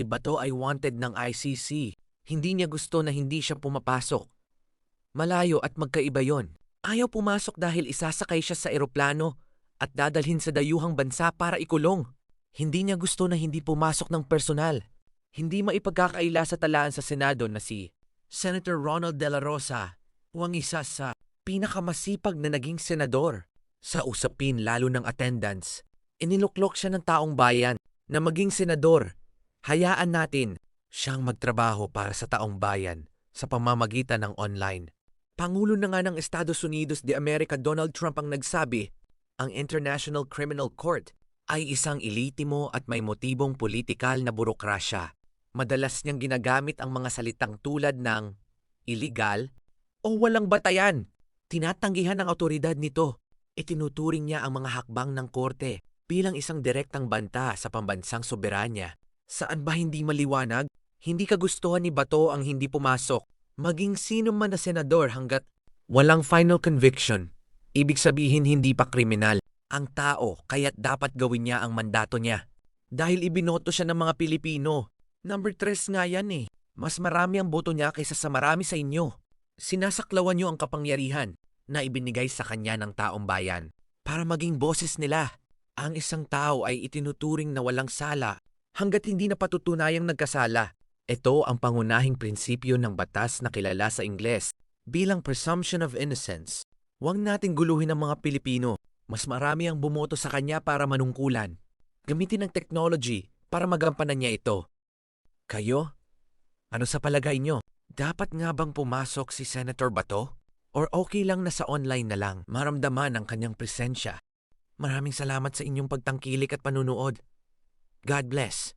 Si Bato ay wanted ng ICC. Hindi niya gusto na hindi siya pumapasok. Malayo at magkaiba yon. Ayaw pumasok dahil isasakay siya sa eroplano at dadalhin sa dayuhang bansa para ikulong. Hindi niya gusto na hindi pumasok ng personal. Hindi maipagkakaila sa talaan sa Senado na si Senator Ronald De La Rosa, ang isa sa pinakamasipag na naging senador. Sa usapin lalo ng attendance, iniluklok siya ng taong bayan na maging senador. Hayaan natin siyang magtrabaho para sa taong bayan sa pamamagitan ng online. Pangulo na nga ng Estados Unidos de America Donald Trump ang nagsabi, ang International Criminal Court ay isang ilitimo at may motibong politikal na burokrasya. Madalas niyang ginagamit ang mga salitang tulad ng illegal o walang batayan. Tinatanggihan ng autoridad nito. Itinuturing niya ang mga hakbang ng korte bilang isang direktang banta sa pambansang soberanya. Saan ba hindi maliwanag? Hindi kagustuhan ni Bato ang hindi pumasok. Maging sino man na senador hanggat walang final conviction. Ibig sabihin hindi pa kriminal ang tao kaya't dapat gawin niya ang mandato niya. Dahil ibinoto siya ng mga Pilipino. Number 3 nga yan eh. Mas marami ang boto niya kaysa sa marami sa inyo. Sinasaklawan niyo ang kapangyarihan na ibinigay sa kanya ng taong bayan para maging boses nila. Ang isang tao ay itinuturing na walang sala hanggat hindi na patutunayang nagkasala. Ito ang pangunahing prinsipyo ng batas na kilala sa Ingles bilang presumption of innocence. Huwag nating guluhin ang mga Pilipino. Mas marami ang bumoto sa kanya para manungkulan. Gamitin ang technology para magampanan niya ito. Kayo? Ano sa palagay niyo? Dapat nga bang pumasok si Senator Bato? Or okay lang na sa online na lang maramdaman ang kanyang presensya? Maraming salamat sa inyong pagtangkilik at panunood. God bless.